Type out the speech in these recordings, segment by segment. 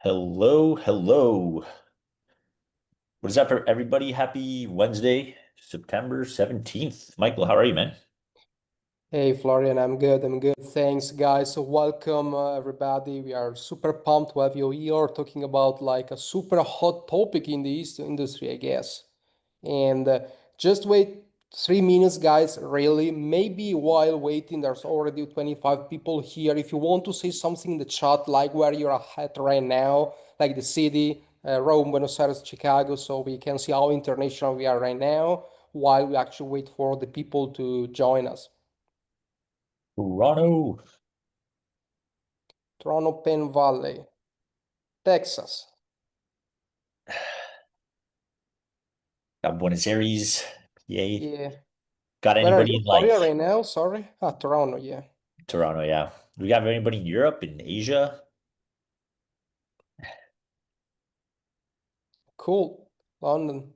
Hello, hello. What is up for everybody? Happy Wednesday, September 17th. Michael, how are you, man? Hey Florian, I'm good. I'm good. Thanks, guys. So welcome, everybody. We are super pumped to have you here talking about like a super hot topic in the East industry, I guess. And just wait 3 minutes, guys. Really, maybe while waiting, there's already 25 people here. If you want to say something in the chat, like where you're at right now, like the city, Rome, Buenos Aires, Chicago, so we can see how international we are right now while we actually wait for the people to join us. Toronto. Toronto, Penn Valley, Texas. Got Buenos Aires, PA. Yeah. Got Where are anybody you? in like Florida right now? Sorry. Ah, Toronto. Yeah. Toronto? Yeah. We got anybody in Europe, in Asia, Cool. London.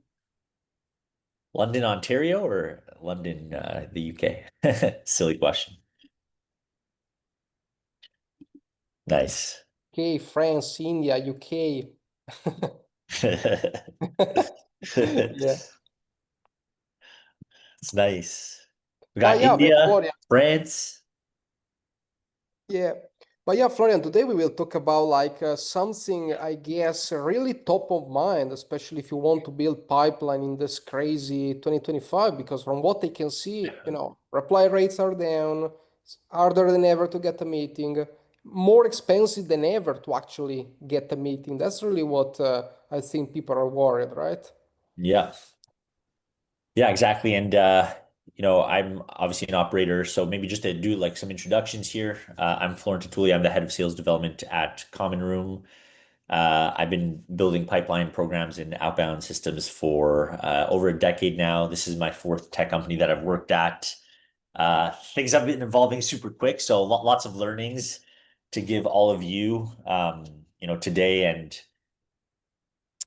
London, Ontario, or London, the UK? Silly question. Nice. Okay. France, India, UK. Yeah. It's nice. We But got yeah, but India, Florian. France. Yeah. But yeah, Florian, today we will talk about like something, I guess, really top of mind, especially if you want to build pipeline in this crazy 2025, because from what I can see, reply rates are down, it's harder than ever to get a meeting, more expensive than ever to actually get a meeting. That's really what I think people are worried, right? Yeah. Yeah, exactly. And I'm obviously an operator, so maybe just to do like some introductions here. I'm Florin Tatulea. I'm the head of sales development at Common Room. I've been building pipeline programs and outbound systems for over a decade now. This is my fourth tech company that I've worked at. Things have been evolving super quick, so lots of learnings to give all of you, today. And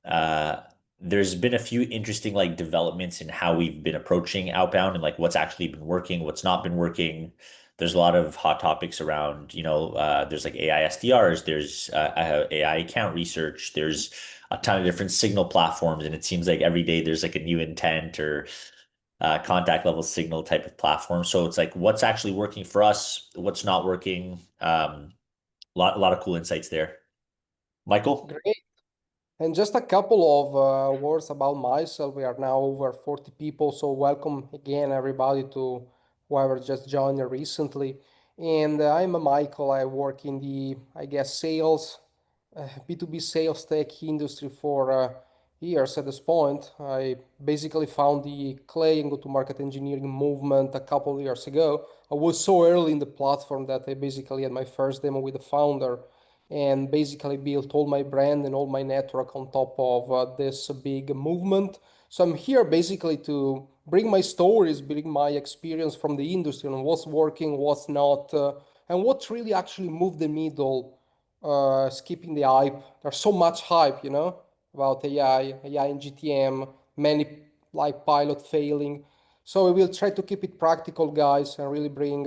uh, there's been a few interesting like developments in how we've been approaching outbound and like what's actually been working, what's not been working. There's a lot of hot topics around, there's like AI SDRs, there's AI account research, there's a ton of different signal platforms, and it seems like every day there's like a new intent or contact level signal type of platform. So it's like what's actually working for us, what's not working. A lot of cool insights there. Michael? Great. And just a couple of words about myself. We are now over 40 people, so welcome again, everybody, to whoever just joined recently. And I'm a Michael. I work in the, I guess, sales, B2B sales tech industry for years at this point. I basically found the Clay and go-to-market engineering movement a couple of years ago. I was so early in the platform that I basically had my first demo with the founder and basically built all my brand and all my network on top of this big movement. So I'm here basically to bring my stories, bring my experience from the industry on what's working, what's not, and what really actually moved the needle, skipping the hype. There's so much hype, about AI and GTM, many like pilot failing. So we will try to keep it practical, guys, and really bring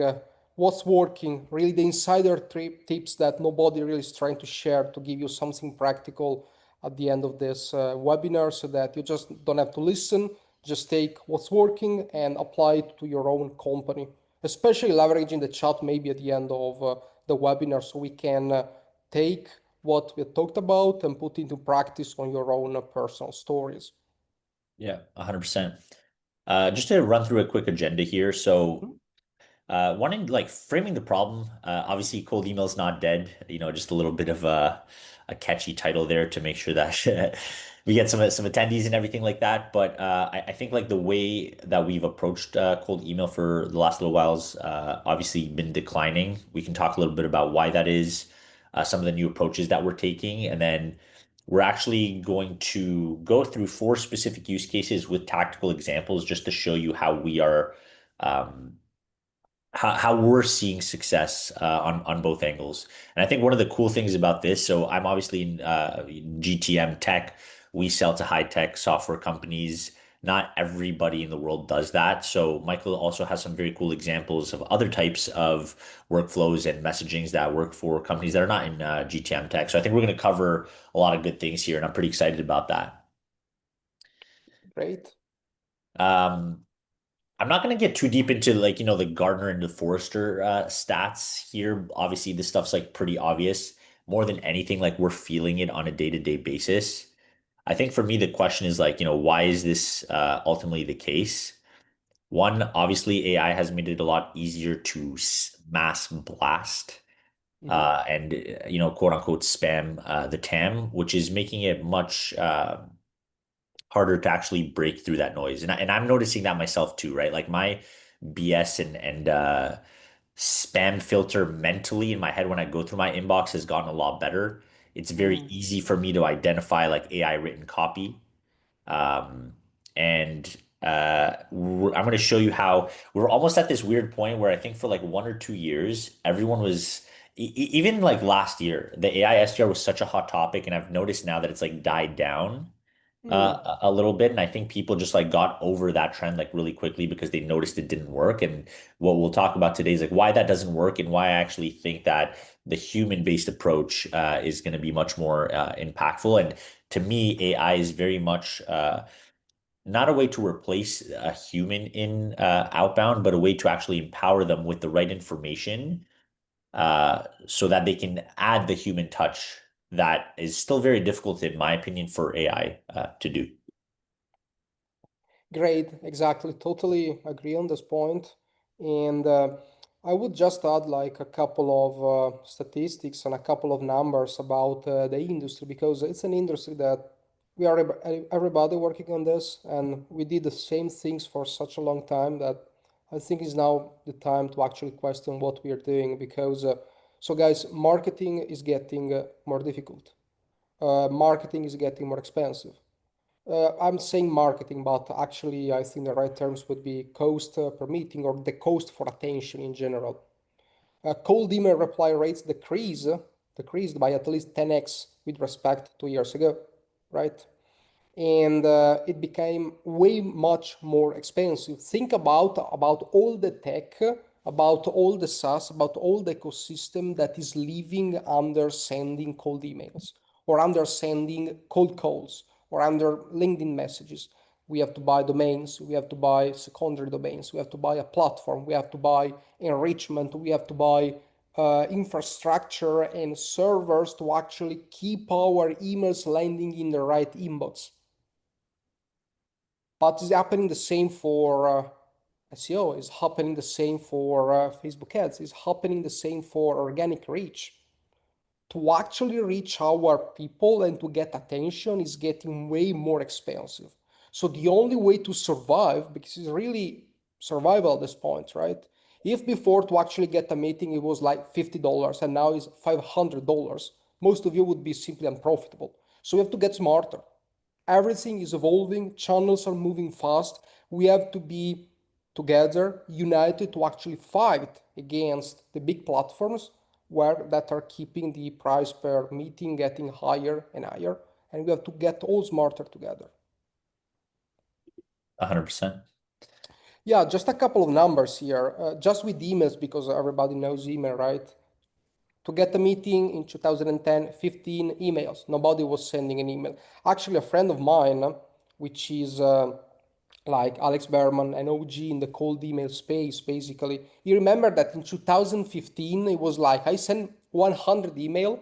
what's working, really the insider tips that nobody really is trying to share to give you something practical at the end of this webinar so that you just don't have to listen, just take what's working and apply it to your own company, especially leveraging the chat maybe at the end of the webinar so we can take what we talked about and put into practice on your own personal stories. Yeah, 100%. Just to run through a quick agenda here. So, wanting like framing the problem. Obviously, cold email is not dead. Just a little bit of a catchy title there to make sure that we get some attendees and everything like that. But I think like the way that we've approached cold email for the last little while's obviously been declining. We can talk a little bit about why that is, some of the new approaches that we're taking, and then we're actually going to go through four specific use cases with tactical examples just to show you how we are. Um, how we're seeing success on both angles. And I think one of the cool things about this, so I'm obviously in GTM tech. We sell to high tech software companies. not everybody in the world does that. So Michael also has some very cool examples of other types of workflows and messagings that work for companies that are not in GTM tech. So I think we're going to cover a lot of good things here, and I'm pretty excited about that. Great. Um, I'm not going to get too deep into like, the Gardner and the Forrester stats here. Obviously, this stuff's like pretty obvious. More than anything, like we're feeling it on a day-to-day basis. I think for me, the question is like, why is this ultimately the case? One, obviously, AI has made it a lot easier to mass blast Hmm. and, quote unquote, spam the TAM, which is making it much harder to actually break through that noise. And I'm noticing that myself too, right? Like my BS and spam filter mentally in my head when I go through my inbox has gotten a lot better. It's very Hmm. easy for me to identify like AI written copy. Um, and I'm going to show you how we're almost at this weird point where I think for like 1 or 2 years, everyone was even like last year, the AI SDR was such a hot topic, and I've noticed now that it's like died down Hmm. a little bit, and I think people just like got over that trend like really quickly because they noticed it didn't work. And what we'll talk about today is like why that doesn't work and why I actually think that the human-based approach is going to be much more impactful. And to me, AI is very much not a way to replace a human in outbound, but a way to actually empower them with the right information so that they can add the human touch that is still very difficult, in my opinion, for AI to do. Great, exactly. Totally agree on this point. And I would just add like a couple of statistics and a couple of numbers about the industry because it's an industry that we are everybody working on this, and we did the same things for such a long time that I think is now the time to actually question what we are doing because so guys, marketing is getting more difficult. Marketing is getting more expensive. I'm saying marketing, but actually, I think the right terms would be cost per meeting or the cost for attention in general. Cold email reply rates decreased by at least 10x with respect to years ago, right? And it became way much more expensive. Think about all the tech, about all the SaaS, about all the ecosystem that is living under sending cold emails or under sending cold calls or under LinkedIn messages. We have to buy domains, we have to buy secondary domains, we have to buy a platform, we have to buy enrichment, we have to buy infrastructure and servers to actually keep our emails landing in the right inbox. But it's happening the same for SEO, it's happening the same for Facebook ads, it's happening the same for organic reach. To actually reach our people and to get attention is getting way more expensive. So the only way to survive, because it's really survival at this point, right? If before to actually get a meeting it was like $50 and now it's $500, most of you would be simply unprofitable. So we have to get smarter. Everything is evolving, channels are moving fast. We have to be together, united to actually fight against the big platforms where that are keeping the price per meeting getting higher and higher. And we have to get all smarter together. 100%. Yeah, just a couple of numbers here, just with emails, because everybody knows email, right? To get a meeting in 2010, 15 emails. Nobody was sending an email. Actually, a friend of mine, which is like Alex Berman, an OG in the cold email space, basically. You remember that in 2015, it was like I send 100 email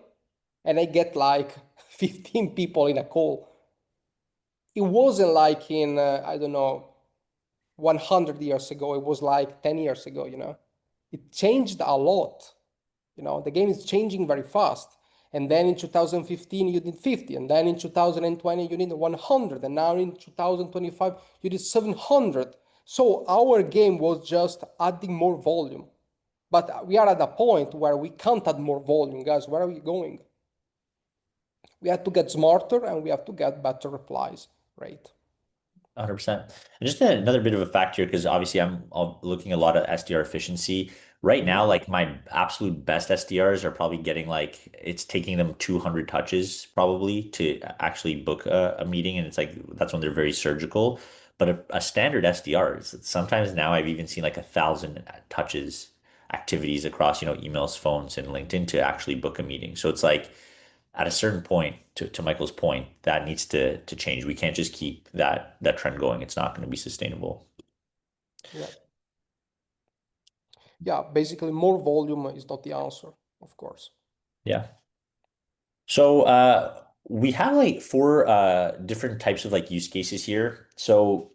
and I get like 15 people in a call. It wasn't like in, I don't know, 100 years ago. It was like 10 years ago, you know. It changed a lot. You know, the game is changing very fast. And then in 2015, you did 50. And then in 2020, you did 100. And now in 2025, you did 700. So our game was just adding more volume. But we are at a point where we can't add more volume, guys. Where are we going? We have to get smarter and we have to get better replies, right? 100%. And just another bit of a fact here, because obviously looking a lot at SDR efficiency. Right now, Mhm. like my absolute best SDRs are probably getting like it's taking them 200 touches probably to actually book a meeting. And it's like that's when they're very surgical. But a standard SDR is sometimes now I've even seen like 1,000 touches activities across, emails, phones, and LinkedIn to actually book a meeting. So it's like at a certain point, to Michael's point, that needs to change. We can't just keep that trend going. It's not going to be sustainable. Yeah. Yeah, basically more volume is not the answer, of course. Yeah. So we have like four different types of like use cases here. So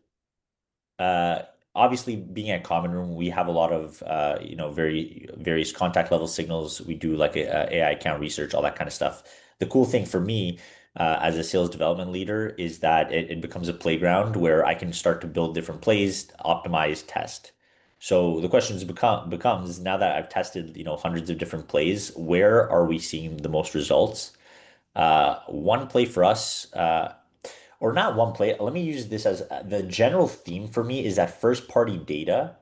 uh, obviously being at Common Room, we have a lot of very various contact level signals. We do like AI account research, all that kind of stuff. The cool thing for me as a sales development leader is that it becomes a playground where I can start to build different plays, optimize, test. So the questions becomes now that I've tested, hundreds of different plays, where are we seeing the most results? One play for us, or not one play. Let me use this as the general theme for me is that first party data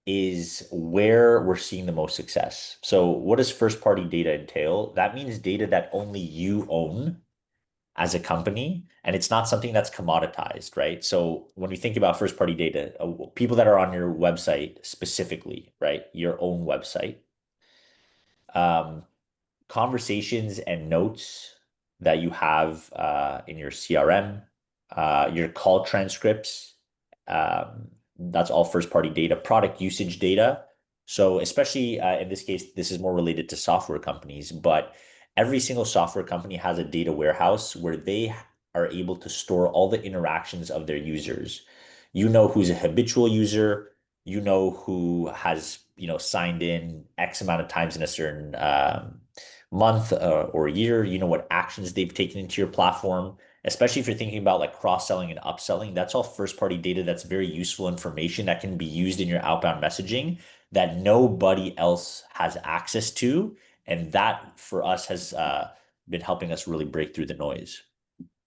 is where we're seeing the most success. So, what does first party data entail? That means data that only you own as a company, and it's not something that's commoditized, right? So, when we think about first party data, people that are on your website specifically, right? Your own website. Um, Conversations and notes that you have in your CRM, your call transcripts. That's all first party data, product usage data. So, especially in this case, this is more related to software companies, but every single software company has a data warehouse where they are able to store all the interactions of their users. You know who's a habitual user, you know who has, signed in X amount of times in a certain month or year, you know what actions they've taken into your platform, especially if you're thinking about like cross-selling and upselling. That's all first-party data that's very useful information that can be used in your outbound messaging that nobody else has access to. And that for us has been helping us really break through the noise.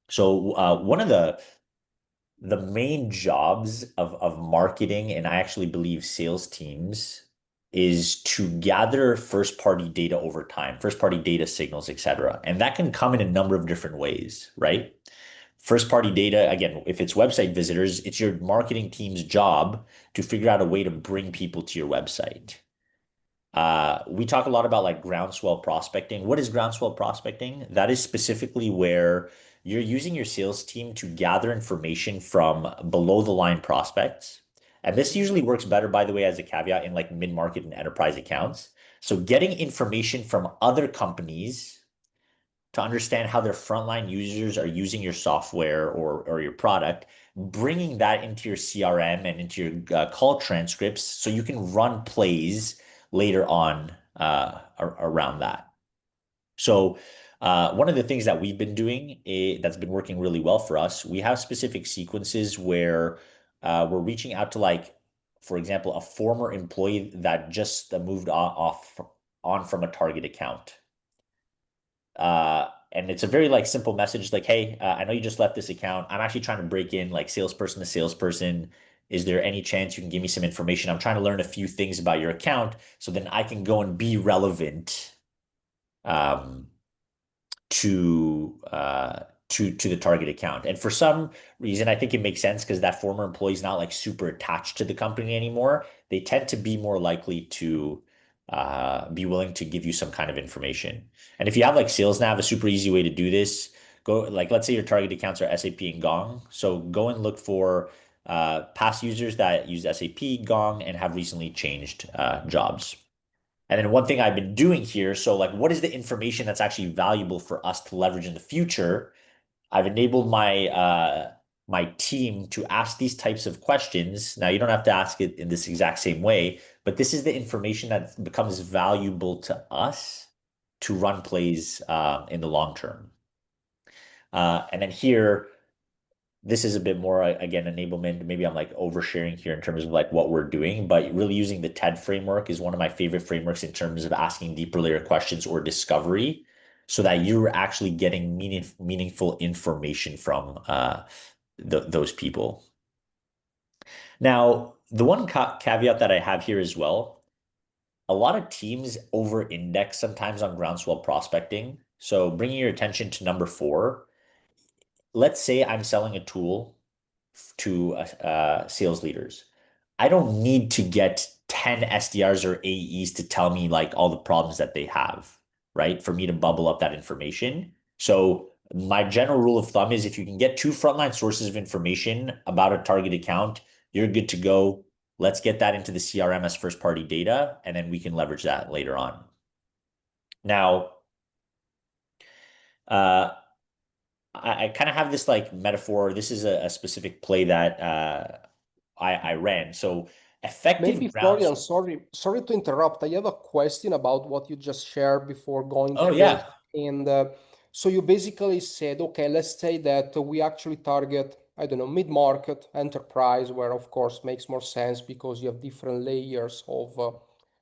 So one of the main jobs of marketing and I actually believe sales teams is to gather first party data over time, first party data signals, et cetera. And that can come in a number of different ways, right? First party data, again, if it's website visitors, it's your marketing team's job to figure out a way to bring people to your website. We talk a lot about like groundswell prospecting. What is groundswell prospecting? That is specifically where you're using your sales team to gather information from below the line prospects. And this usually works better, by the way, as a caveat in like mid-market and enterprise accounts. So getting information from other companies to understand how their frontline users are using your software or your product, bringing that into your CRM and into your call transcripts so you can run plays later on around that. So, one of the things that we've been doing that's been working really well for us, we have specific sequences where we're reaching out to, like, for example, a former employee that just moved on from a target account. And it's a very like simple message like, hey, I know you just left this account. I'm actually trying to break in like salesperson to salesperson. Is there any chance you can give me some information? I'm trying to learn a few things about your account so then I can go and be relevant um, to the target account. And for some reason, I think it makes sense because that former employee is not like super attached to the company anymore. They tend to be more likely to be willing to give you some kind of information. And if you have like Sales Nav, a super easy way to do this, go like let's say your target accounts are SAP and Gong. So go and look for past users that use SAP, Gong, and have recently changed jobs. And then one thing I've been doing here, so like what is the information that's actually valuable for us to leverage in the future? I've enabled my team to ask these types of questions. Now you don't have to ask it in this exact same way, but this is the information that becomes valuable to us to run plays in the long term. And then here this is a bit more again enablement. Maybe I'm like oversharing here in terms of like what we're doing, but really using the TED framework is one of my favorite frameworks in terms of asking deeper layer questions or discovery, so that you're actually getting meaningful information from those people. Now, the one caveat that I have here as well, a lot of teams over index sometimes on groundswell prospecting. So bringing your attention to number four, let's say I'm selling a tool to sales leaders. I don't need to get 10 SDRs or AEs to tell me like all the problems that they have, right? For me to bubble up that information. So my general rule of thumb is if you can get two frontline sources of information about a target account, you're good to go. Let's get that into the CRM as first party data, and then we can leverage that later on. Now, uh, I kind of have this like metaphor. This is a specific play that I ran. So Maybe effective Florian, grounds. sorry to interrupt. I have a question about what you just shared before going Oh through. yeah, And so you basically said, okay, let's say that we actually target, I don't know, mid-market enterprise, where of course makes more sense because you have different layers of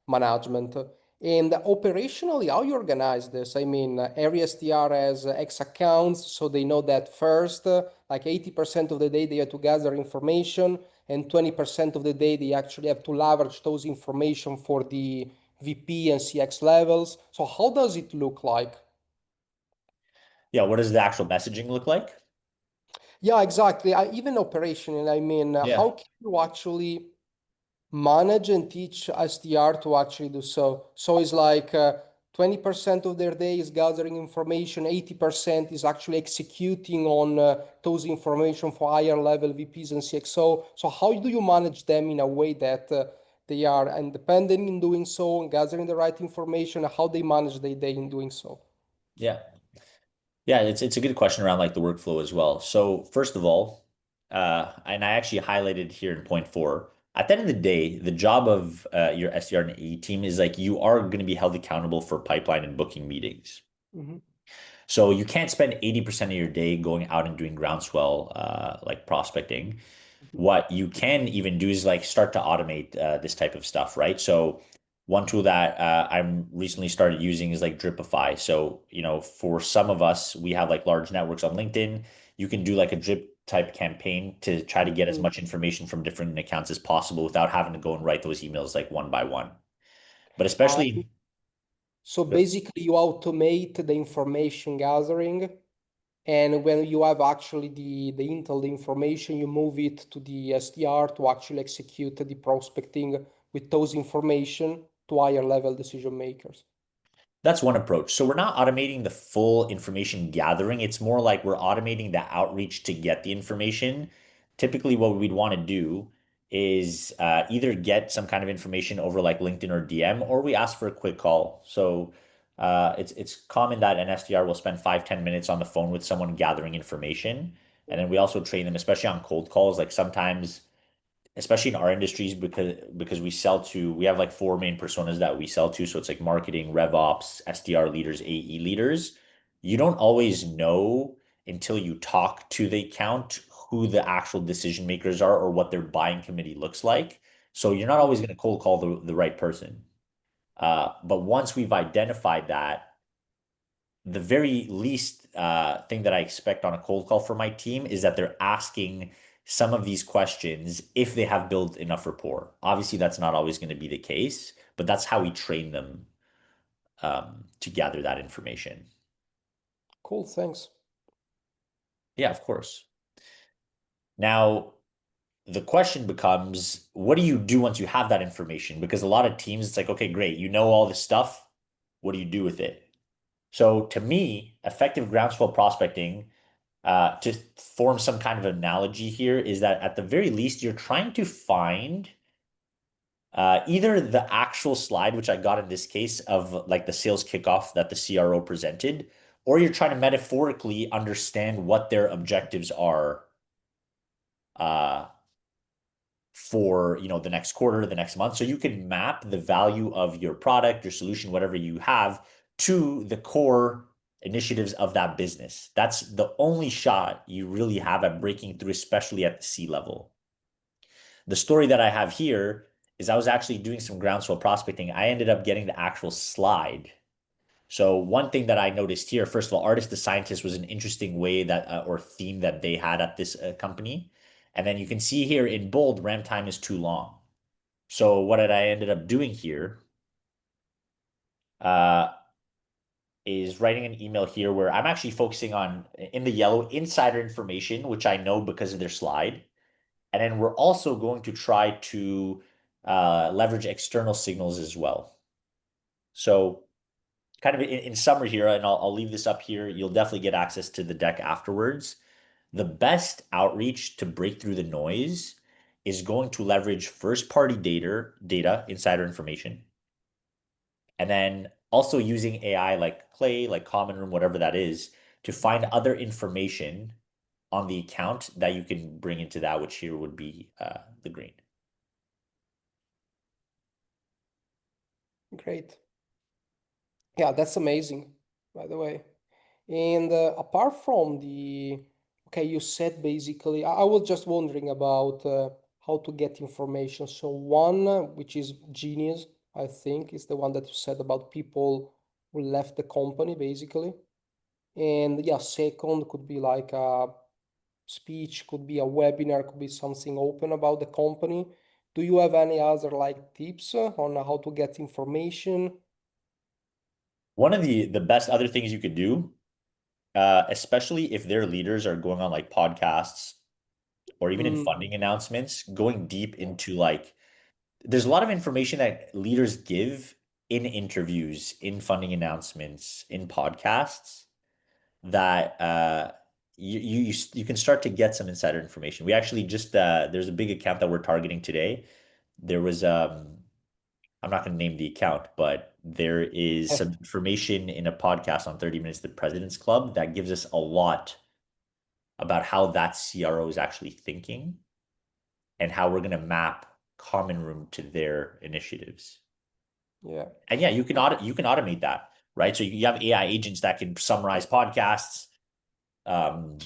management. And operationally, how you organize this? I mean, every SDR has X accounts, so they know that first, like 80% of the day they have to gather information, and 20% of the day they actually have to leverage those information for the VP and CX levels. So how does it look like? yeah. What does the actual messaging look like? Yeah, exactly. Even operation, I mean, Yeah. how can you actually manage and teach SDR to actually do so? So it's like 20% of their day is gathering information, 80% is actually executing on those information for higher level VPs and CXO. So how do you manage them in a way that they are independent in doing so and gathering the right information, and how they manage their day in doing so? Yeah. Yeah, it's a good question around like the workflow as well. So first of all, and I actually highlighted here in point four, at the end of the day, the job of your SDR and AE team is like you are going to be held accountable for pipeline and booking meetings. Mhm. So you can't spend 80% of your day going out and doing groundswell like prospecting. Mhm. What you can even do is like start to automate this type of stuff, right? So one tool that I'm recently started using is like Dripify. So, for some of us, we have like large networks on LinkedIn. You can do like a drip type campaign to try to get as Mhm. much information from different accounts as possible without having to go and write those emails like one by one. But Uh, especially, so basically, you automate the information gathering. And when you have actually the intel, the information, you move it to the SDR to actually execute the prospecting with those information to higher level decision makers. that's one approach. So we're not automating the full information gathering. It's more like we're automating the outreach to get the information. Typically, what we'd want to do is either get some kind of information over like LinkedIn or DM, or we ask for a quick call. So it's common that an SDR will spend 5-10 minutes on the phone with someone gathering information. And then we also train them, especially on cold calls. Like sometimes especially in our industries because we have like four main personas that we sell to. So it's like marketing, rev ops, SDR leaders, AE leaders. You don't always know until you talk to the account who the actual decision makers are or what their buying committee looks like. So you're not always Mhm. going to cold call the right person. But once we've identified that, the very least thing that I expect on a cold call for my team is that they're asking some of these questions if they have built enough rapport. Obviously, that's not always going to be the case, but that's how we train them to gather that information. Cool, thanks. Yeah, of course. Now, the question becomes, what do you do once you have that information? Because a lot of teams, it's like, okay, great, you know all this stuff. What do you do with it? So to me, effective groundswell prospecting to form some kind of analogy here is that at the very least, you're trying to find either the actual slide, which I got in this case of like the sales kickoff that the CRO presented, or you're trying to metaphorically understand what their objectives are uh, for the next quarter, the next month. So you can map the value of your product, your solution, whatever you have to the core initiatives of that business. That's the only shot you really have at breaking through, especially at the C level. The story that I have here is I was actually doing some groundswell prospecting. I ended up getting the actual slide. So one thing that I noticed here, first of all, artist to scientist was an interesting way that or theme that they had at this company. And then you can see here in bold, RAM time is too long. So what did I ended up doing here uh, is writing an email here where I'm actually focusing on in the yellow insider information, which I know because of their slide. And then we're also going to try to leverage external signals as well. So, kind of in summary here, and I'll leave this up here. You'll definitely get access to the deck afterwards. The best outreach to break through the noise is going to leverage first-party data, insider information, and then also using AI like Clay, like Common Room, whatever that is, to find other information on the account that you can bring into that, which here would be the green. Great. Yeah, that's amazing, by the way. And apart from the, okay, you said basically, I was just wondering about how to get information. So one, which is genius, I think, is the one that you said about people who left the company, basically. And yeah, second could be like a speech, could be a webinar, could be something open about the company. Do you have any other like tips on how to get information? One of the best other things you could do, especially if their leaders are going on like podcasts or even in Mm, funding announcements, going deep yeah, into like there's a lot of information that leaders give in interviews, in funding announcements, in podcasts that you can start to get some insider information. We actually just there's a big account that we're targeting today. There was I'm not going to name the account, but there is some information in a podcast on 30 Minutes the President's Club that gives us a lot about how that CRO is actually thinking and how we're going to map Common Room to their initiatives. yeah. And yeah, you can automate that, right? So you have AI agents that can summarize podcasts, um,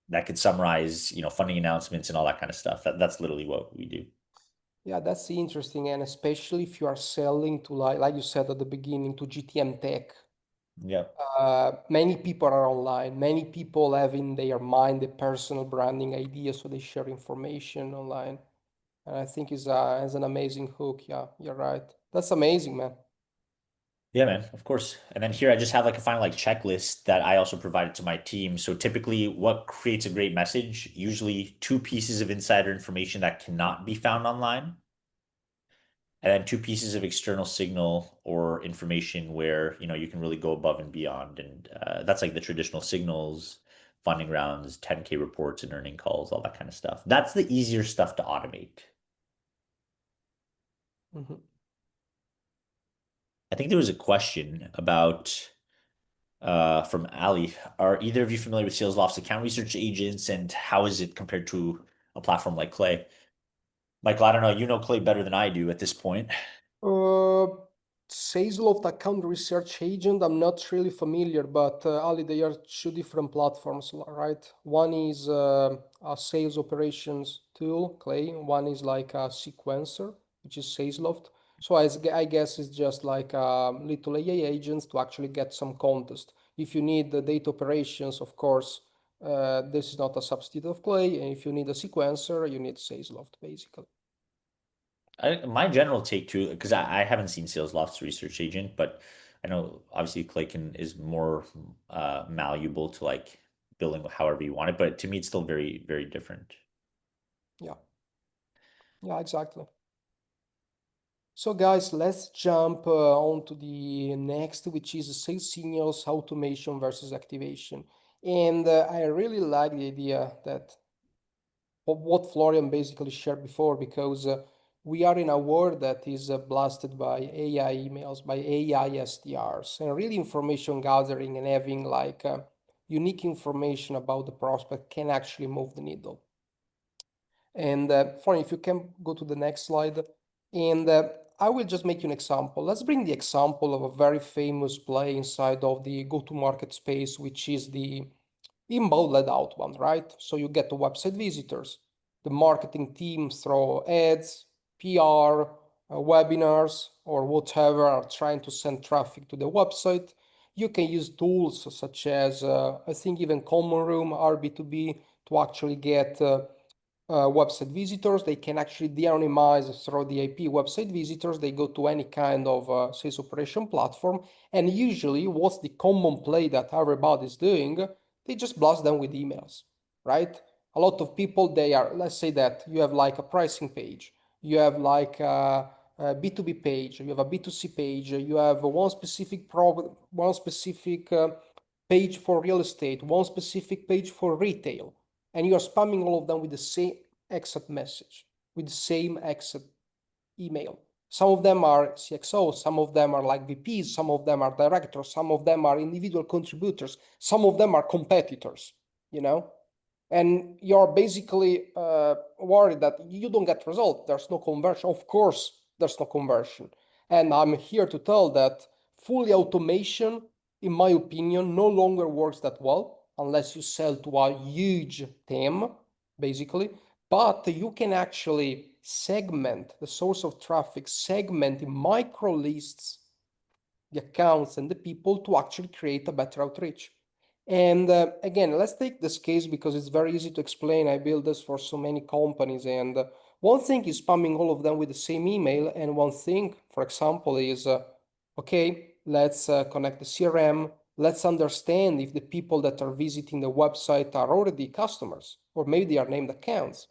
that could summarize, funding announcements and all that kind of stuff. That's literally what we do. Yeah, that's interesting, and especially if you are selling to like you said at the beginning, to GTM tech. Yeah. Many people are online. Many people have in their mind the personal branding idea, so they share information online. And I think is an amazing hook. Yeah, you're right. That's amazing, man. Yeah, man, of course. And then here I just have like a final like checklist that I also provided to my team. So typically what creates a great message? Usually two pieces of insider information that cannot be found online, and then two pieces of external signal or information where, you can really go above and beyond. And that's like the traditional signals, funding rounds, 10K reports and earning calls, all that kind of stuff. That's the easier stuff to automate. Mhm. I think there was a question about from Ali. Are either of you familiar with SalesLoft's account research agents, and how is it compared to a platform like Clay? Michael, I don't know. You know Clay better than I do at this point. Uh, Salesloft account research agent, I'm not really familiar, but Ali, they are two different platforms, right? One is a sales operations tool, Clay. One is like a sequencer, which is Salesloft. So I guess it's just like little AI agents to actually get some context. If you need the data operations, of course, this is not a substitute of Clay. And if you need a sequencer, you need Salesloft, basically. My general take too, because I haven't seen SalesLoft's research agent, but I know obviously Clay is more malleable to like building however you want it, but to me it's still very, very different. Yeah, yeah, exactly. So guys, let's jump on to the next, which is sales signals automation versus activation. And I really like the idea that of what Florian basically shared before, because we are in a world that is blasted by AI emails, by AI SDRs, and really information gathering and having like unique information about the prospect can actually move the needle. And Florian, if you can go to the next slide. And I will just make you an example. Let's bring the example of a very famous play inside of the go-to-market space, which is the inbound led outbound, right? So you get the website visitors, the marketing team throw ads, PR, webinars, or whatever are trying to send traffic to the website. You can use tools such as, I think even Common Room, RB2B, to actually get website visitors. They can actually de-anonymize through the IP website visitors. They go to any kind of sales operation platform. And usually what's the common play that everybody's doing? They just blast them with emails, right? A lot of people, they are, let's say that you have like a pricing page, you have like a B2B page, you have a B2C page, you have one specific page for real estate, one specific page for retail, and you are spamming all of them with the same exact message, with the same exact email. Some of them are CXOs, some of them are like VPs, some of them are directors, some of them are individual contributors, some of them are competitors, you know? And you're basically worried that you don't get result. There's no conversion. Of course, there's no conversion. And I'm here to tell that fully automation, in my opinion, no longer works that well unless you sell to a huge team, basically. But you can actually segment the source of traffic, segment in micro lists the accounts and the people to actually create a better outreach. And again, let's take this case because it's very easy to explain. I built this for so many companies. And one thing is spamming all of them with the same email. And one thing, for example, is okay, let's connect the CRM. Let's understand if the people that are visiting the website are already customers or maybe they are named accounts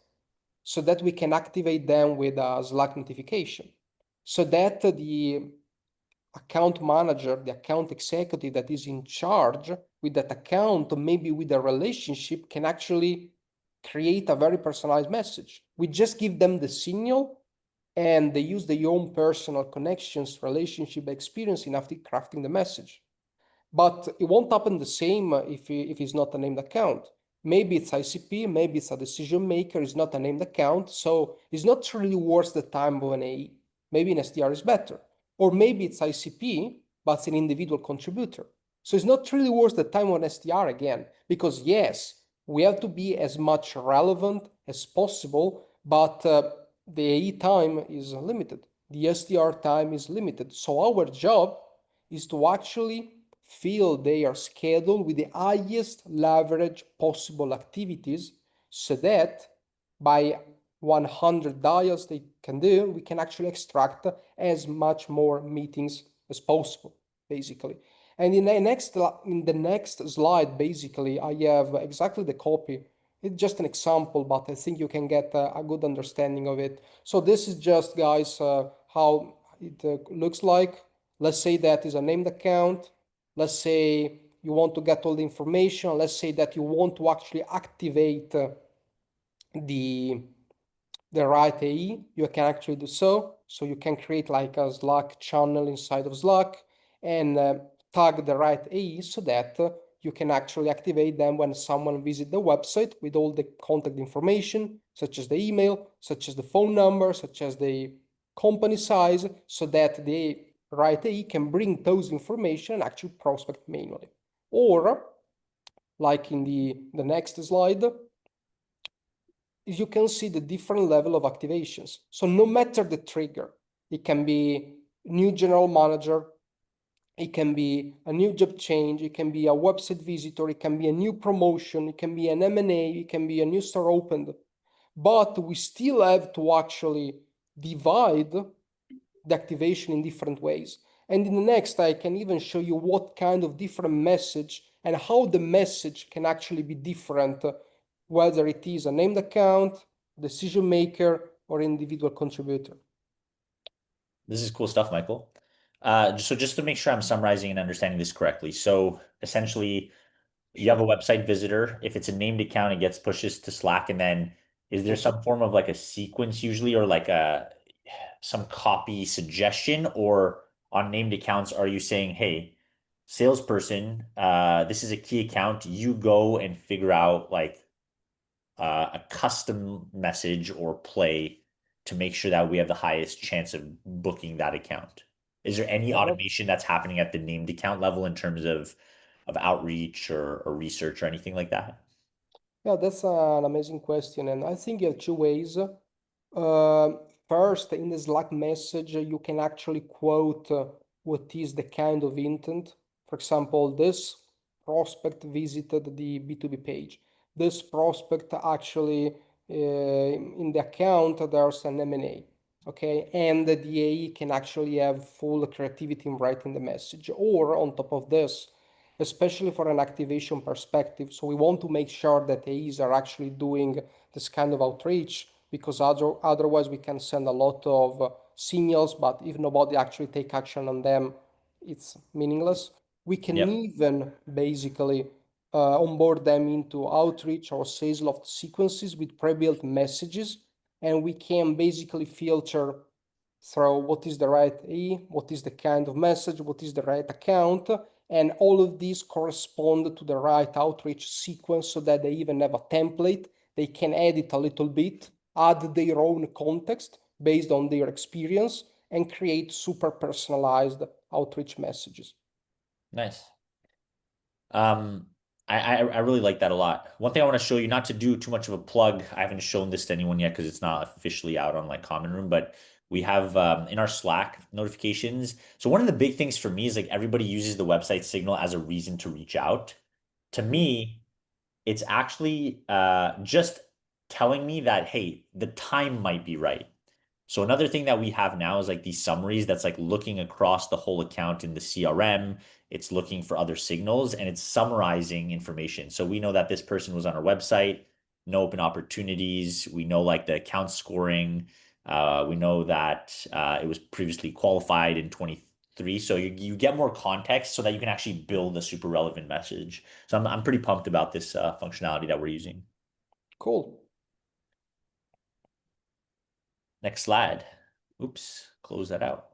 so that we can activate them with a Slack notification so that the account manager, the account executive that is in charge with that account, maybe with a relationship, can actually create a very personalized message. We just give them the signal and they use their own personal connections, relationship experience in after crafting the message. But it won't happen the same if it's not a named account. Maybe it's ICP, maybe it's a decision maker, it's not a named account. So it's not really worth the time of an AE. Maybe an SDR is better. Or maybe it's ICP, but it's an individual contributor. So it's not really worth the time on SDR again, because yes, we have to be as much relevant as possible, but the AE time is limited. The SDR time is limited. So our job is to actually fill their schedule with the highest leverage possible activities so that by 100 dials they can do, we can actually extract as much more meetings as possible, basically. And in the next slide, basically, I have exactly the copy. It's just an example, but I think you can get a good understanding of it. So this is just, guys, how it looks like. Let's say that is a named account. Let's say you want to get all the information. Let's say that you want to actually activate the right AE, you can actually do so. So you can create like a Slack channel inside of Slack and tag the right AE so that you can actually activate them when someone visits the website with all the contact information, such as the email, such as the phone number, such as the company size, so that the right AE can bring those information and actually prospect manually. Or, like in the next slide, you can see the different level of activations. So no matter the trigger, it can be new general manager, it can be a new job change, it can be a website visitor, it can be a new promotion, it can be an M&A, it can be a new store opened. But we still have to actually divide the activation in different ways. And in the next, I can even show you what kind of different message and how the message can actually be different, whether it is a named account, decision maker, or individual contributor. This is cool stuff, Michael. So just to make sure I'm summarizing and understanding this correctly. So essentially, you have a website visitor. If it's a named account, it gets pushes to Slack, and then is there some form of like a sequence usually, or like a some copy suggestion, or on named accounts, are you saying, hey, salesperson, this is a key account. You go and figure out like a custom message or play to make sure that we have the highest chance of booking that account. Is there any Yeah, automation that's happening at the named account level in terms of outreach or research or anything like that? yeah, that's an amazing question. And I think you have two ways. Uh, First, in the Slack message, you can actually quote what is the kind of intent. For example, this prospect visited the B2B page. This prospect actually, in the account, there's an M&A. Okay, and the AE can actually have full creativity in writing the message. Or on top of this, especially for an activation perspective. So we want to make sure that AEs are actually doing this kind of outreach because otherwise we can send a lot of signals, but if nobody actually take action on them, it's meaningless. We can Yep. even basically onboard them into outreach or sales loft sequences with pre-built messages, and we can basically filter through what is the right E, what is the kind of message, what is the right account, and all of these correspond to the right outreach sequence so that they even have a template. They can edit a little bit, add their own context based on their experience, and create super personalized outreach messages. Nice. Um, I really like that a lot. One thing I want to show you, not to do too much of a plug, I haven't shown this to anyone yet because it's not officially out on like Common Room, but we have in our Slack notifications. So one of the big things for me is like everybody uses the website Signal as a reason to reach out. To me, it's actually just telling me that, hey, the time might be right. So another thing that we have now is like these summaries that's like looking across the whole account in the CRM. It's looking for other signals and it's summarizing information. So we know that this person was on our website, no open opportunities. We know like the account scoring. We know that it was previously qualified in 23. So you get more context so that you can actually build a super relevant message. So I'm pretty pumped about this functionality that we're using. Cool. Next slide. Oops, close that out.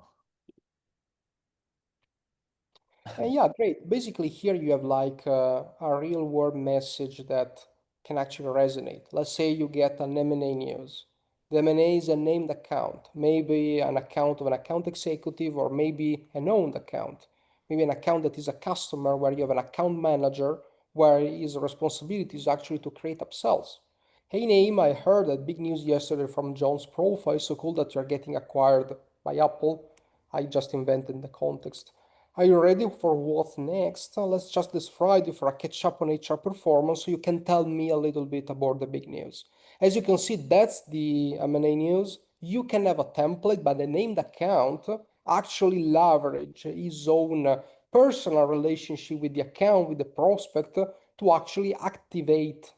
And yeah, great. Basically, here you have like a real world message that can actually resonate. Let's say you get an M&A news. The M&A is a named account, maybe an account of an account executive, or maybe an owned account. Maybe an account that is a customer where you have an account manager where his responsibility is actually to create upsells. Hey Naim, I heard that big news yesterday from John's profile, so cool that you're getting acquired by Apple. I just invented the context. Are you ready for what's next? Let's just this Friday for a catch up on HR performance so you can tell me a little bit about the big news. As you can see, that's the M&A news. You can have a template, but the named account actually leverage his own personal relationship with the account, with the prospect, to actually activate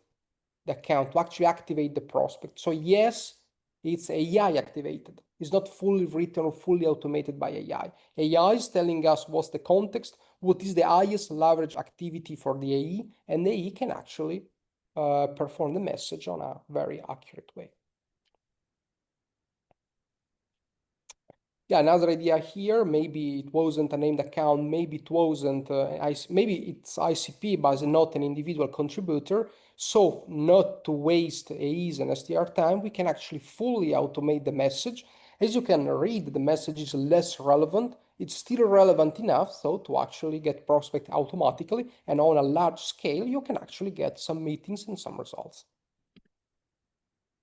the account, to actually activate the prospect. So yes, it's AI activated. It's not fully written or fully automated by AI. AI is telling us what's the context, what is the highest leverage activity for the AE, and the AE can actually perform the message on a very accurate way. Yeah, another idea here, maybe it wasn't a named account, maybe it wasn't, maybe it's ICP, but it's not an individual contributor. So not to waste AEs and STR time, we can actually fully automate the message. As you can read, the message is less relevant. It's still relevant enough, so to actually get prospect automatically. And on a large scale, you can actually get some meetings and some results.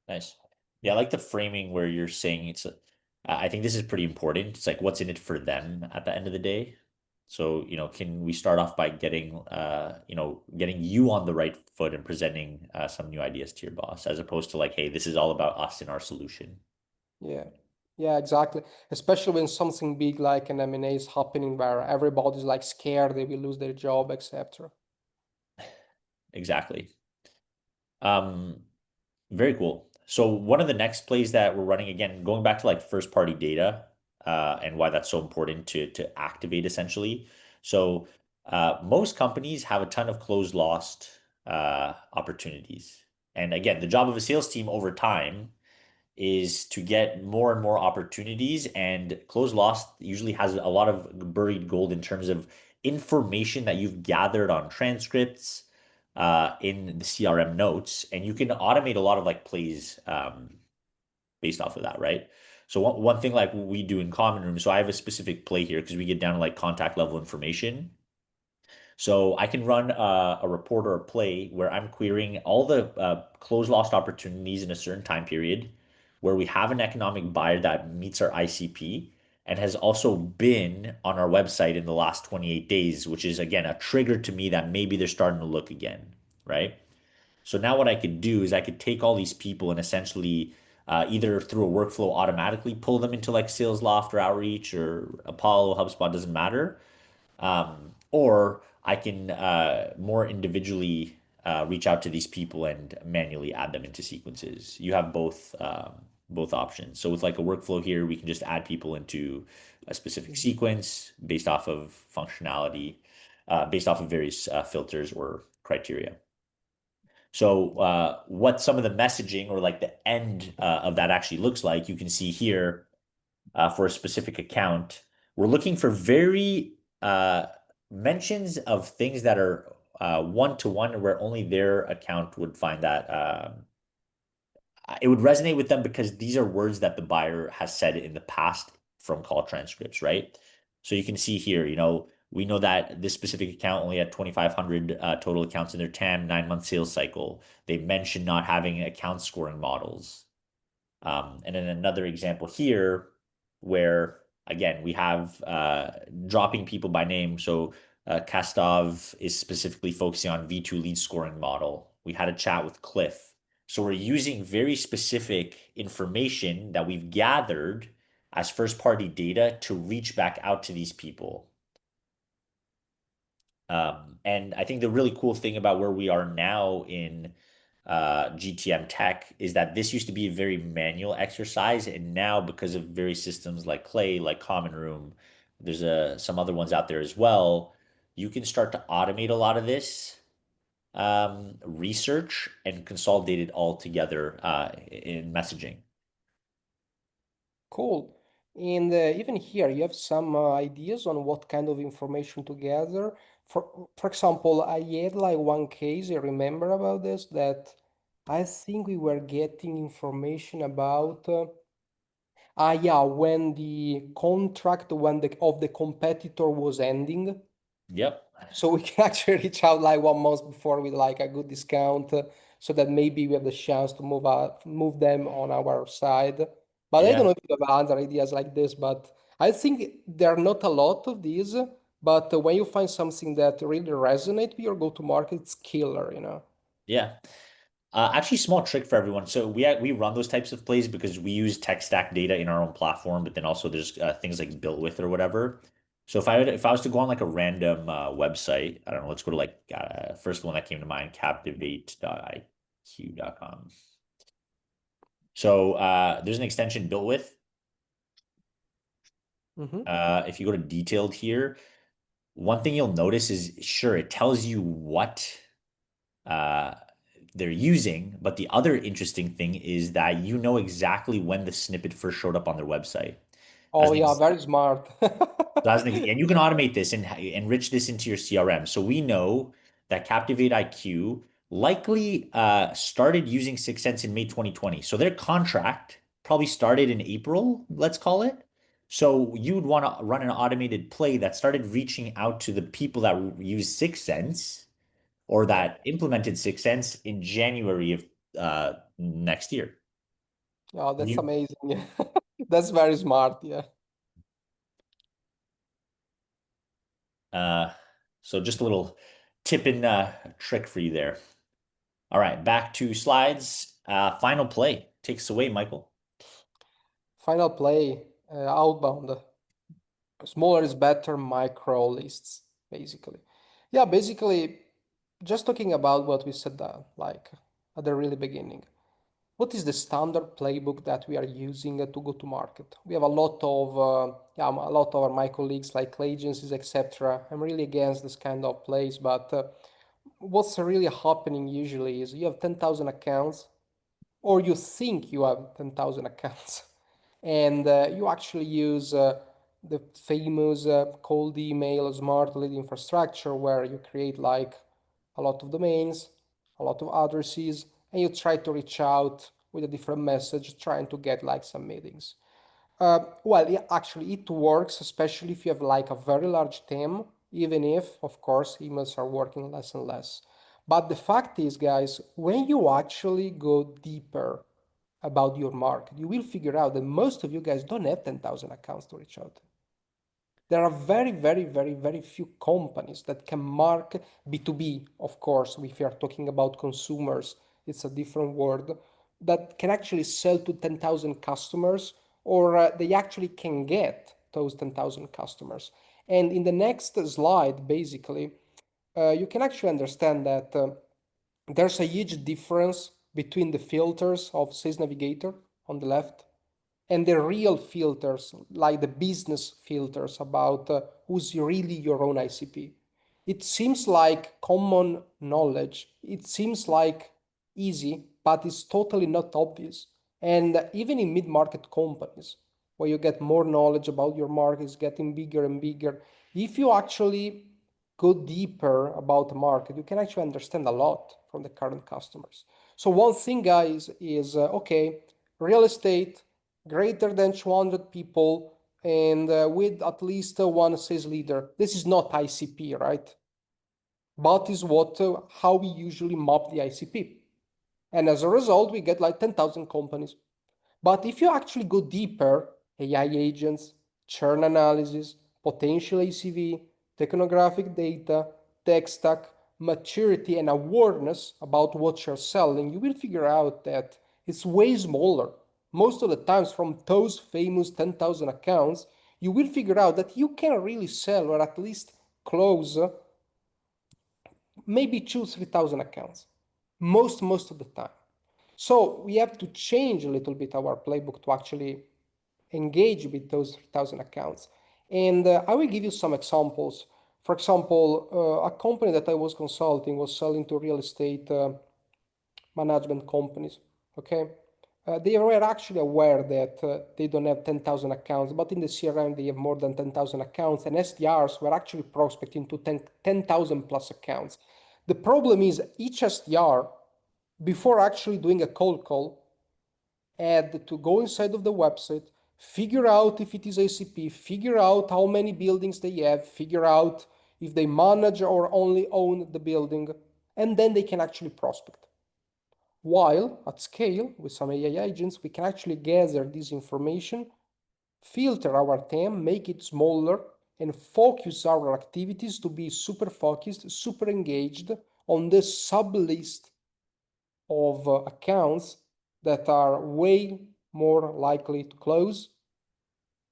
Nice. Yeah, I like the framing where you're saying I think this is pretty important. It's like what's in it for them at the end of the day. So, can we start off by getting you on the right foot and presenting some new ideas to your boss, as opposed to like, hey, this is all about us and our solution. Yeah, yeah, exactly. Especially when something big like an M&A is happening where everybody's like scared they will lose their job, etc. Exactly. Um, Very cool. So one of the next plays that we're running, again, going back to like first party data, and why that's so important to activate essentially. So most companies have a ton of closed lost opportunities. And again, the job of a sales team over time is to get more and more opportunities, and closed lost usually has a lot of buried gold in terms of information that you've gathered on transcripts, in the CRM notes, and you can automate a lot of like plays based off of that, right? So one thing like we do in Common Room, so I have a specific play here because we get down to like contact level information. So I can run a report or a play where I'm querying all the close lost opportunities in a certain time period where we have an economic buyer that meets our ICP and has also been on our website in the last 28 days, which is again a trigger to me that maybe they're starting to look again, right? So now what I could do is I could take all these people and essentially either through a workflow automatically pull them into like Sales Loft or Outreach or Apollo, HubSpot, doesn't matter, Or I can more individually reach out to these people and manually add them into sequences. You have both options. So with like a workflow here, we can just add people into a specific Mhm. sequence based off of functionality, based off of various filters or criteria. So what some of the messaging or like the end of that actually looks like, you can see here for a specific account. We're looking for very mentions of things that are one to one, where only their account would find that it would resonate with them because these are words that the buyer has said in the past from call transcripts, right? So you can see here, we know that this specific account only had 2,500 total accounts in their TAM, 9 month sales cycle. They mentioned not having account scoring models. And then another example here where, again, we have dropping people by name. So Kastov is specifically focusing on V2 lead scoring model. We had a chat with Cliff. So we're using very specific information that we've gathered as first party data to reach back out to these people. And I think the really cool thing about where we are now in GTM tech is that this used to be a very manual exercise, and now because of various systems like Clay, like Common Room, there's some other ones out there as well. You can start to automate a lot of this research and consolidate it all together in messaging. Cool. And even here, you have some ideas on what kind of information to gather. For example, I had like one case, I remember about this, that I think we were getting information about, yeah, when the contract when the of the competitor was ending. Yep. So we can actually reach out like 1 month before with like a good discount, so that maybe we have the chance to move them on our side. But I don't Yeah. know if you have other ideas like this, but I think there are not a lot of these. But when you find something that really resonates with your go-to-market, it's killer. Yeah. Actually, small trick for everyone. So we run those types of plays because we use tech stack data in our own platform, but then also there's things like built with or whatever. So if I was to go on like a random website, I don't know, let's go to like first one that came to mind, captivate.iq.com. So there's an extension built with. Hmm. If you go to detailed here, one thing you'll notice is sure it tells you what uh, they're using. But the other interesting thing is that you know exactly when the snippet first showed up on their website. As Oh an yeah, ex- very smart. and you can automate this and enrich this into your CRM. So we know that Captivate IQ likely started using 6 Sense in May 2020. So their contract probably started in April, let's call it. So you would want to run an automated play that started reaching out to the people that use 6 Sense or Yeah, that implemented 6 Sense in January of next year. oh, that's You, amazing. Yeah. That's very smart. Yeah. uh, so just a little tip and trick for you there. All right, back to slides. Final play. Takes away, Michael. Final play, outbound. Smaller is better, micro lists, basically. Yeah, basically, just talking about what we said, like at the really beginning. What is the standard playbook that we are using to go to market? We have a lot of, yeah, a lot of my colleagues like agencies, etc. I'm really against this kind of plays, but what's really happening usually is you have 10,000 accounts, or you think you have 10,000 accounts, and you actually use the famous cold email smart lead infrastructure, where you create like a lot of domains, a lot of addresses, and you try to reach out with a different message, trying to get like some meetings. Well, yeah, actually, it works, especially if you have like a very large team, even if, of course, emails are working less and less. But the fact is, guys, when you actually go deeper about your market, you will figure out that most of you guys don't have 10,000 accounts to reach out to. There are very, very, very, very few companies that can mark B2B, of course, if you are talking about consumers, it's a different word, that can actually sell to 10,000 customers, or they actually can get those 10,000 customers. And in the next slide, basically, you can actually understand that there's a huge difference between the filters of Sales Navigator on the left and the real filters, like the business filters about who's really your own ICP. It seems like common knowledge. It seems like easy, but it's totally not obvious. And even in mid-market companies, where you get more knowledge about your market, is getting bigger and bigger. If you actually go deeper about the market, you can actually understand a lot from the current customers. So one thing, guys, is okay, real estate greater than 200 people and with at least one sales leader. This is not ICP, right? But is what how we usually map the ICP. And as a result, we get like 10,000 companies. But if you actually go deeper, AI agents, churn analysis, potential ACV, technographic data, tech stack, maturity, and awareness about what you're selling, you will figure out that it's way smaller. Most of the times, from those famous 10,000 accounts, you will figure out that you can really sell or at least close maybe 3,000 accounts. Most of the time. So we have to change a little bit our playbook to actually engage with those 3,000 accounts. And I will give you some examples. For example, a company that I was consulting was selling to real estate management companies. Okay. They were actually aware that they don't have 10,000 accounts, but in the CRM they have more than 10,000 accounts, and SDRs were actually prospecting to 10,000 plus accounts. The problem is each SDR, before actually doing a cold call, had to go inside of the website, figure out if it is ACP, figure out how many buildings they have, figure out if they manage or only own the building, and then they can actually prospect. While at scale, with some AI agents, we can actually gather this information, filter our TAM, make it smaller, and focus our activities to be super focused, super engaged on the sub list of accounts that are way more likely to close,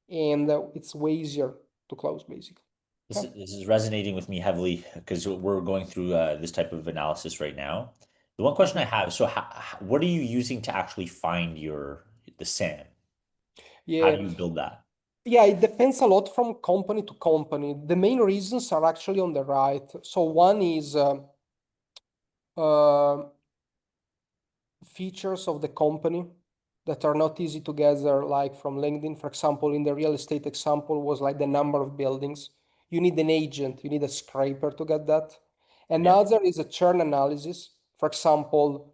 and it's way easier to close, basically. This Okay. is, this is resonating with me heavily because we're going through this type of analysis right now. The one question I Mhm. have, so what are you using to actually find the SAM? How Yeah, do you build that? yeah, it depends a lot from company to company. The main reasons are actually on the right. So one is uh, features of the company that are not easy to gather, like from LinkedIn. For example, in the real estate example was like the number of buildings. You need an agent, you need a scraper to get that. Yeah. Another is a churn analysis. For example,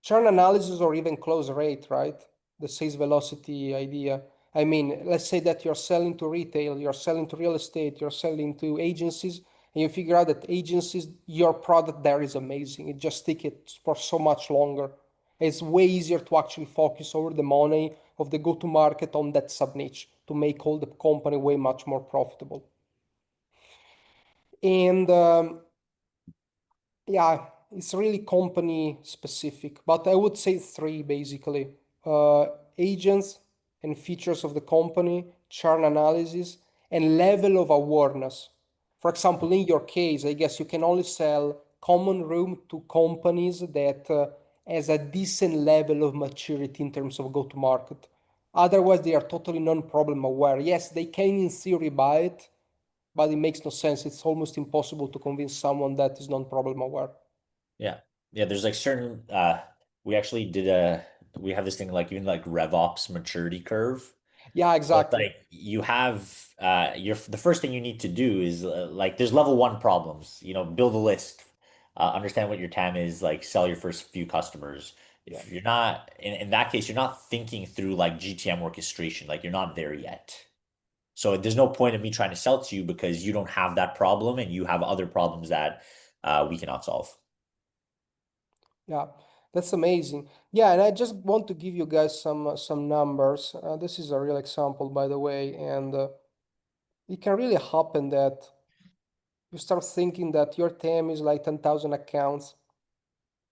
churn analysis or even close rate, right? The sales velocity idea. I mean, let's say that you're selling to retail, you're selling to real estate, you're selling to agencies, and you figure out that agencies, your product there is amazing. It just takes it for so much longer. It's way easier to actually focus over the money of the go-to-market on that sub-niche to make all the company way much more profitable. And yeah, it's really company specific, but I would say three basically: uh, agents and features of the company, churn analysis, and level of awareness. For example, in your case, I guess you can only sell common room to companies that has a decent level of maturity in terms of go to market. Otherwise, they are totally non-problem aware. Yes, they can in theory buy it, but it makes no sense. It's almost impossible to convince someone that is non-problem aware. Yeah. Yeah, there's like certain we actually we have this thing like even like RevOps maturity curve. Yeah, So it's exactly. like you have the first thing you need to do is like there's level one problems, build a list, understand what your TAM is, like sell your first few customers. Yeah, If you're not in that case, you're not thinking through like GTM orchestration, like you're not there yet. So there's no point of me trying to sell to you because you don't have that problem and you have other problems that we cannot solve. yeah, that's amazing. Yeah, and I just want to give you guys some numbers. This is a real example, by the way, and it can really happen that you start thinking that your TAM is like 10,000 accounts.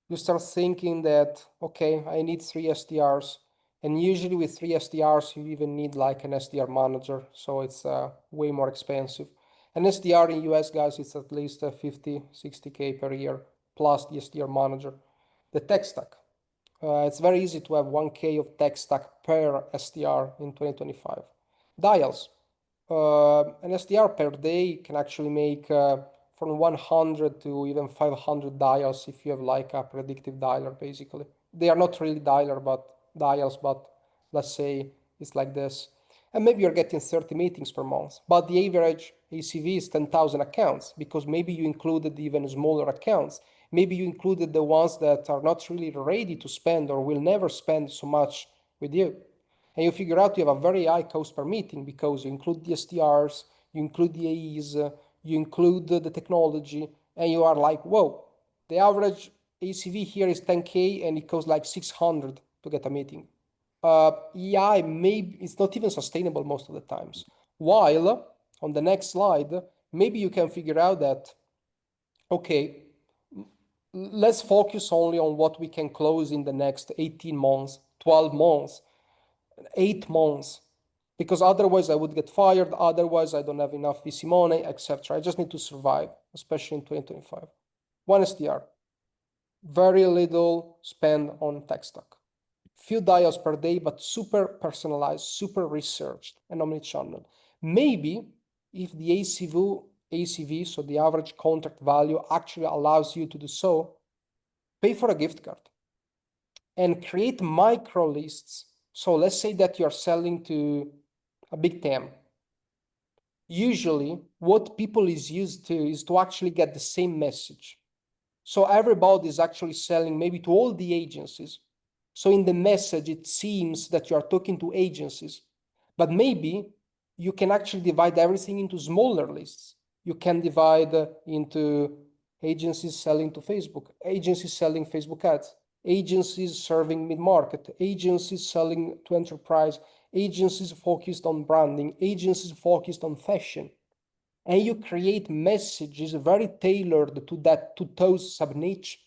You start thinking that, okay, I need three SDRs. And usually with three SDRs, you even need like an SDR manager. So it's way more expensive. An SDR in US, guys, it's at least 50, 60K per year, plus the SDR manager. The tech stack. It's very easy to have 1K of tech stack per SDR in 2025. Dials. An SDR per day can actually make from 100 to even 500 dials if you have like a predictive dialer, basically. They are not really dials, but let's say it's like this. And maybe you're getting 30 meetings per month, but the average ACV is 10,000 accounts because maybe you included even smaller accounts. Maybe you included the ones that are not really ready to spend or will never spend so much with you. And you figure out you have a very high cost per meeting because you include the SDRs, you include the AEs, you include the technology, and you are like, whoa, the average ACV here is 10K and it costs like 600 to get a meeting. Yeah, maybe it's not even sustainable most of the times. While on the next slide, maybe you can figure out that, okay, let's focus only on what we can close in the next 18 months, 12 months, 8 months, because otherwise I would get fired. Otherwise, I don't have enough VC money, etc. I just need to survive, especially in 2025. One SDR, very little spend on tech stack. Few dials per day, but super personalized, super researched, and omnichannel. Maybe if the ACV, so the average contract value, actually allows you to do so, pay for a gift card and create micro lists. So let's say that you're selling to a big TAM. Usually, what people is used to is to actually get the same message. So everybody is actually selling maybe to all the agencies. So in the message, it seems that you are talking to agencies, but maybe you can actually divide everything into smaller lists. You can divide into agencies selling to Facebook, agencies selling Facebook ads, agencies serving mid-market, agencies selling to enterprise, agencies focused on branding, agencies focused on fashion. And you create messages very tailored to those sub-niche.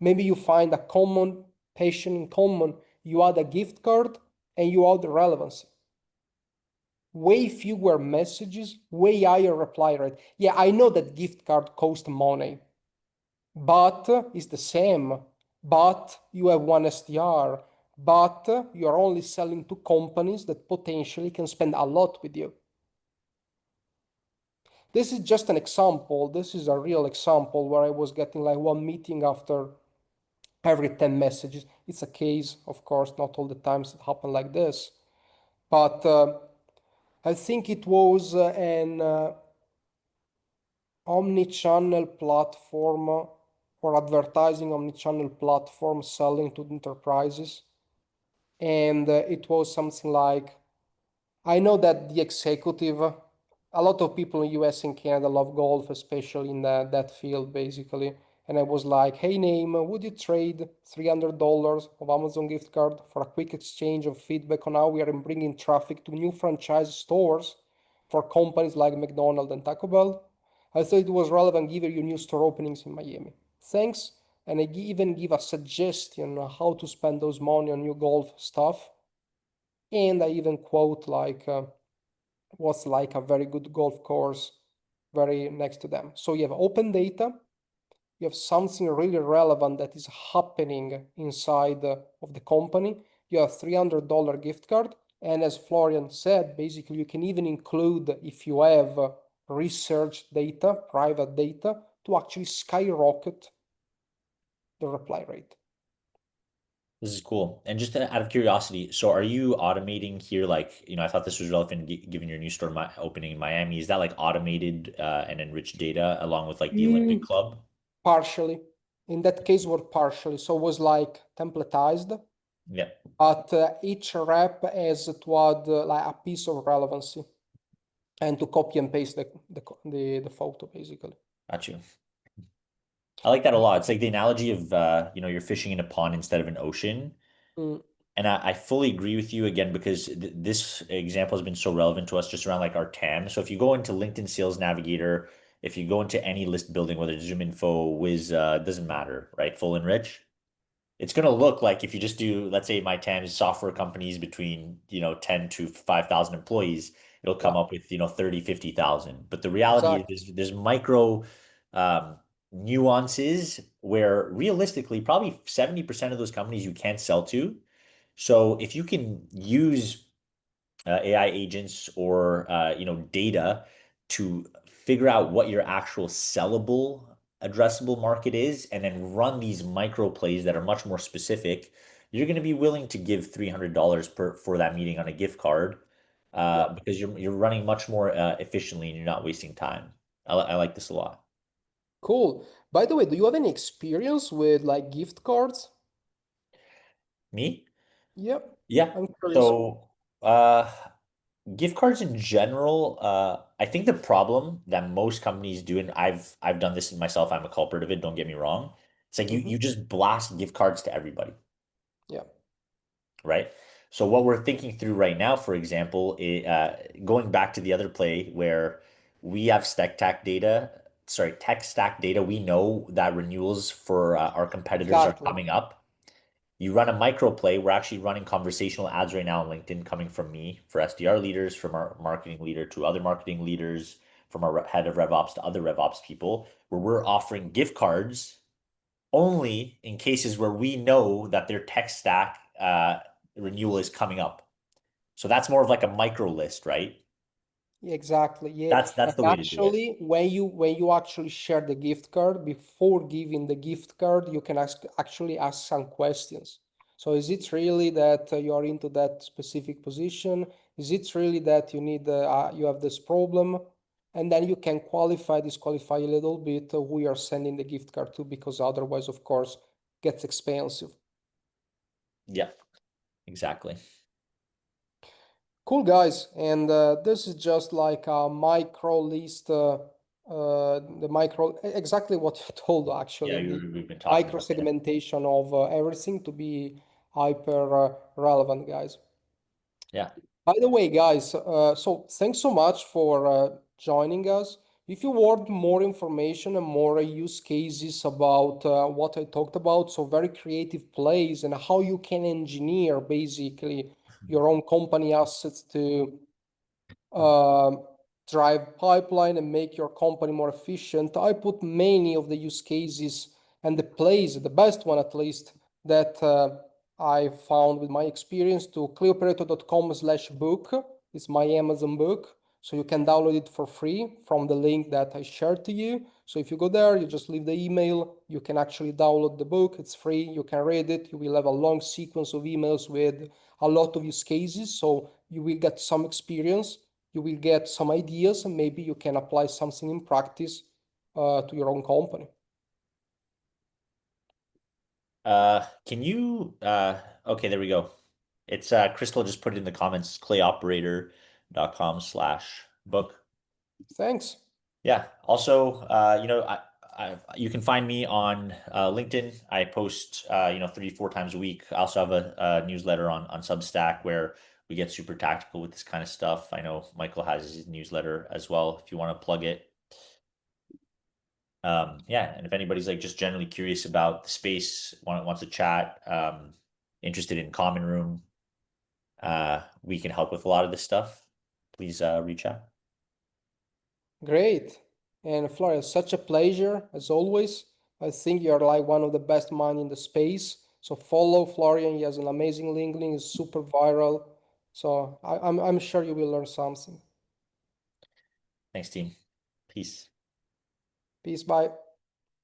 Maybe you find a common passion in common, you add a gift card, and you add the relevancy. Way fewer messages, way higher reply rate. Yeah, I know that gift card cost money, but it's the same. But you have one SDR, but you are only selling to companies that potentially can spend a lot with you. This is just an example. This is a real example where I was getting like one meeting after every 10 messages. It's a case, of course, not all the times it happened like this. But I think it was an omni-channel platform or advertising omni-channel platform selling to enterprises. And it was something like, I know that the executive, a lot of people in US and Canada love golf, especially in that field, basically. And I was like, hey, name, would you trade $300 of Amazon gift card for a quick exchange of feedback on how we are bringing traffic to new franchise stores for companies like McDonald's and Taco Bell? I thought it was relevant given your new store openings in Miami. Thanks. And I even give a suggestion on how to spend those money on new golf stuff. And I even quote like, what's like a very good golf course very next to them. So you have open data, you have something really relevant that is happening inside of the company. You have $300 gift card. And as Florian said, basically you can even include, if you have research data, private data, to actually skyrocket the reply rate. This is cool. And just out of curiosity, so are you automating here? Like, I thought this was relevant given your new store opening in Miami. Is that like automated and enriched data along with like the Olympic Mm, Club? partially. In that case, were partially. So it was like templatized, Yeah, but each rep has to add like a piece of relevancy and to copy and paste the photo, basically. got you. I like that a lot. It's like the analogy of you're fishing in a pond instead of an ocean. Mm. And I fully agree with you again because th this example has been so relevant to us just around like our TAM. So if you go into LinkedIn Sales Navigator, if you go into any list building, whether it's Zoom Info, Wiz, doesn't matter, right? Full and rich. it's going to look like if you just do, let's say my TAM is software companies between, 10 to 5,000 employees, it'll come Yeah, up with, 30, 50,000. But the reality is exactly. there's micro um, nuances where realistically, probably 70% of those companies you can't sell to. So if you can use AI agents or data to figure out what your actual sellable addressable market is and then run these micro plays that are much more specific, you're going to be willing to give $300 per for that meeting on a gift card Yeah, because you're running much more efficiently and you're not wasting time. I like this a lot. cool. By the way, do you have any experience with like gift cards? Me? Yep, Yeah. I'm curious. So, uh, gift cards in general, I think the problem that most companies do, and I've done this myself, I'm a culprit of it, don't get me wrong. It's like you Hmm. just blast gift cards to everybody, Yeah, right? So what we're thinking through right now, for example, going back to the other play where we have tech stack data, we know that renewals for our competitors are exactly. coming up. You run a micro play. We're actually running conversational ads right now on LinkedIn coming from me for SDR leaders, from our marketing leader to other marketing leaders, from our head of RevOps to other RevOps people, where we're offering gift cards only in cases where we know that their tech stack renewal is coming up. So that's more of like a micro list, right? Exactly. Yeah. That's And the way to do it. actually, when you actually share the gift card, before giving the gift card, you can actually ask some questions. So is it really that you are into that specific position? Is it really that you have this problem? And then you can disqualify a little bit who you are sending the gift card to, because otherwise, of course, gets expensive. Yeah, exactly. Cool, guys. And this is just like a micro list, the micro, exactly what you told Yeah, actually, the we've been talking micro about that. segmentation of everything to be hyper relevant, guys. Yeah. By the way, guys, so thanks so much for joining us. If you want more information and more use cases about what I talked about, so very creative plays and how you can engineer basically your own company assets to um, drive pipeline and make your company more efficient. I put many of the use cases and the plays, the best one at least, that I found with my experience to cleoperator.com/book. It's my Amazon book. So you can download it for free from the link that I shared to you. So if you go there, you just leave the email, you can actually download the book. It's free. You can read it. You will have a long sequence of emails with a lot of use cases. So you will get some experience, you will get some ideas, and maybe you can apply something in practice to your own company. Can you okay, there we go. It's Crystal just put it in the comments, clayoperator.com/book. Thanks. Yeah. Also, you can find me on LinkedIn. I post 3, 4 times a week. I also have a newsletter on Substack where we get super tactical with this kind of stuff. I know Michael has his newsletter as well if you want to plug it. Yeah, and if anybody's like just generally curious about the space, wants to chat, interested in common room, we can help with a lot of this stuff. Please reach out. Great. And Florian, such a pleasure as always. I think you're like one of the best minds in the space. So follow Florian. He has an amazing LinkedIn. He's super viral. So I'm sure you will learn something. Thanks, team. Peace. Peace. Bye.